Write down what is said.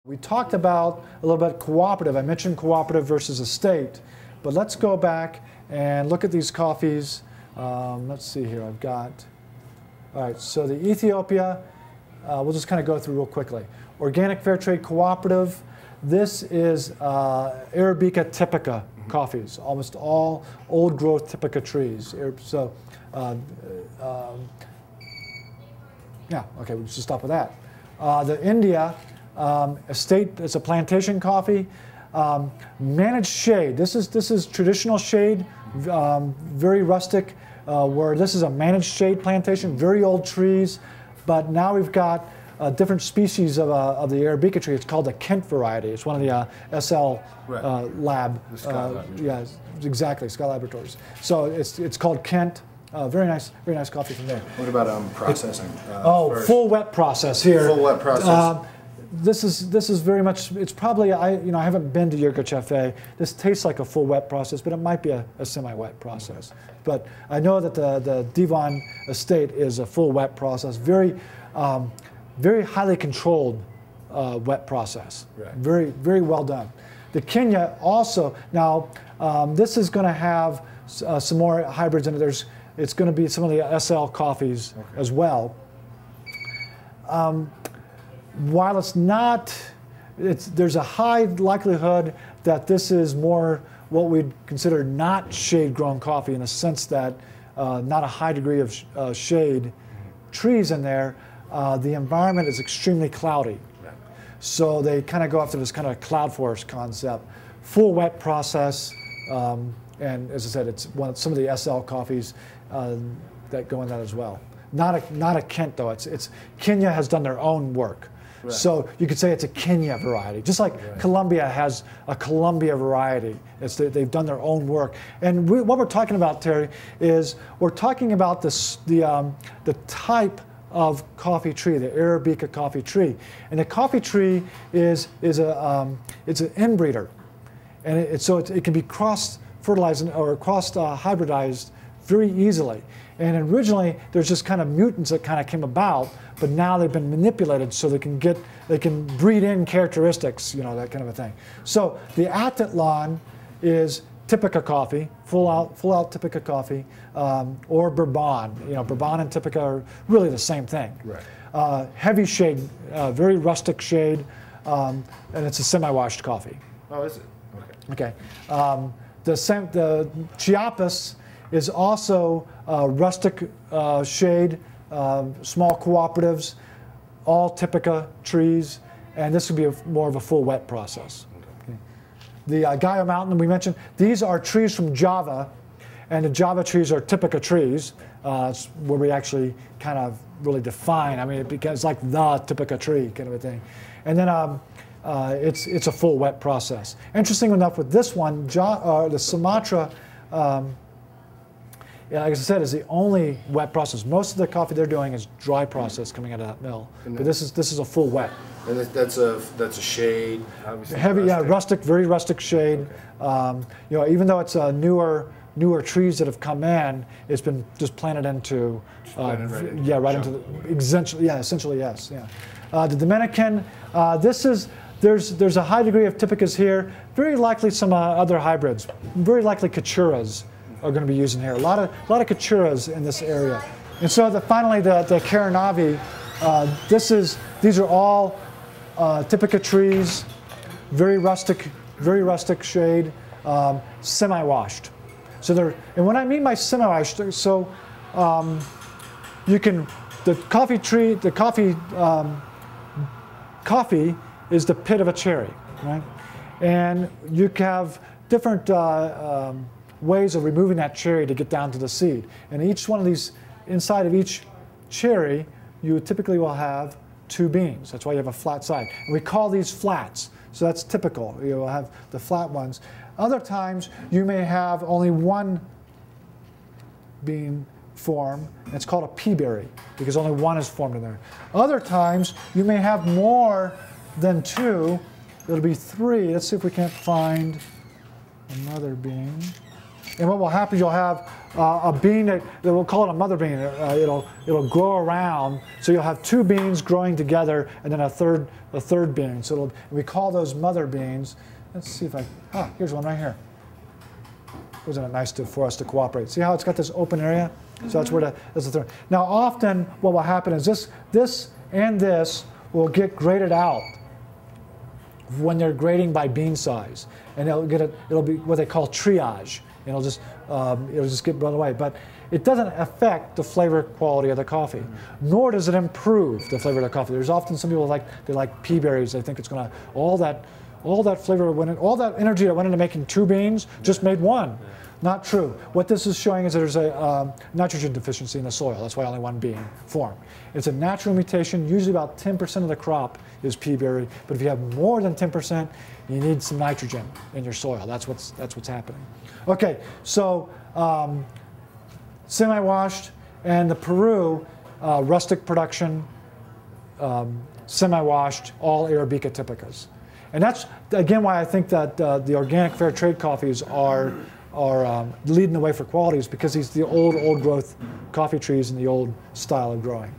We talked about a little bit cooperative. I mentioned cooperative versus estate, but let's go back and look at these coffees. Let's see here. I've got, all right, so the Ethiopia, we'll just kind of go through real quickly. Organic Fair Trade Cooperative. This is Arabica typica coffees, almost all old growth typica trees. So, yeah, okay, we'll just stop with that. The India estate, it's a plantation coffee. Managed shade. This is traditional shade, very rustic. Where this is a managed shade plantation, very old trees, but now we've got different species of the Arabica tree. It's called the Kent variety. It's one of the SL lab. The Scott Laboratories. Yeah, exactly, Scott Laboratories. So it's called Kent. Very nice coffee from there. What about processing? Full wet process here. Full wet process. This is very much. It's probably I haven't been to Yirgacheffe. This tastes like a full wet process, but it might be a semi-wet process. But I know that the Devon estate is a full wet process. Very highly controlled wet process. Right. Very well done. The Kenya also now this is going to have some more hybrids in it. It's going to be some of the SL coffees as well. While it's not, there's a high likelihood that this is more what we'd consider not shade-grown coffee in the sense that not a high degree of shade trees in there. The environment is extremely cloudy. Right. So they kind of go after this kind of cloud forest concept. Full wet process, and as I said, it's some of the SL coffees that go in that as well. Not a Kent though. It's Kenya has done their own work. Right. So you could say it's a Kenya variety, just like Colombia has a Colombia variety. They've done their own work. And what we're talking about, Terry, is we're talking about the type of coffee tree, the Arabica coffee tree. And the coffee tree is it's an inbreeder, and so it can be cross-fertilized or cross-hybridized very easily. And originally, there's just kind of mutants that kind of came about, but now they've been manipulated so they can breed in characteristics, that kind of a thing. So the Atitlan is Typica coffee, full out Typica coffee, or Bourbon. Bourbon and Typica are really the same thing. Right. Heavy shade, very rustic shade, and it's a semi-washed coffee. Oh, is it? Okay. The Chiapas is also rustic shade, small cooperatives, all Typica trees, and this would be more of a full wet process. Okay. The Gayo Mountain we mentioned, these are trees from Java, and the Java trees are Typica trees. It's where we actually kind of really define. I mean, it becomes like the Typica tree kind of a thing. And then it's a full wet process. Interesting enough with this one, the Sumatra, like I said, is the only wet process. Most of the coffee they're doing is dry process coming out of that mill, but this is a full wet. And that's a shade, obviously. Heavy, rustic, very rustic shade. Okay. Even though it's newer trees that have come in, it's been just planted into, essentially yes, yeah. The Dominican, there's a high degree of Typicas here. Very likely some other hybrids. Very likely Cachuras are going to be used in here. A lot of Cachuras in this area. And so finally the Caranavi, these are all Typica trees, very rustic shade, semi-washed. So and when I mean by semi-washed, so coffee is the pit of a cherry, right? And you have different ways of removing that cherry to get down to the seed. And each one of these, inside of each cherry, you typically will have two beans. That's why you have a flat side. And we call these flats. So that's typical. You'll have the flat ones. Other times, you may have only one bean form. And it's called a pea berry because only one is formed in there. Other times, you may have more than two. It'll be three. Let's see if we can't find another bean. And what will happen is you'll have a bean that we'll call it a mother bean. It'll grow around, so you'll have two beans growing together, and then a third bean. So we call those mother beans. Let's see if here's one right here. Wasn't it nice for us to cooperate? See how it's got this open area? So that's where that's the third. Now often what will happen is this and this will get graded out when they're grading by bean size, and it'll be what they call triage. It'll just get blown away, but it doesn't affect the flavor quality of the coffee, nor does it improve the flavor of the coffee. There's often some people they like pea berries. They think it's going to all that flavor all that energy that went into making two beans just made one. Not true. What this is showing is that there's a nitrogen deficiency in the soil. That's why only one bean formed. It's a natural mutation. Usually about 10% of the crop is pea berry, but if you have more than 10%, you need some nitrogen in your soil. That's what's happening. Okay, so semi-washed and the Peru rustic production, semi-washed, all Arabica typicas. And that's, again, why I think that the organic fair trade coffees are leading the way for quality, is because these the old growth coffee trees and the old style of growing.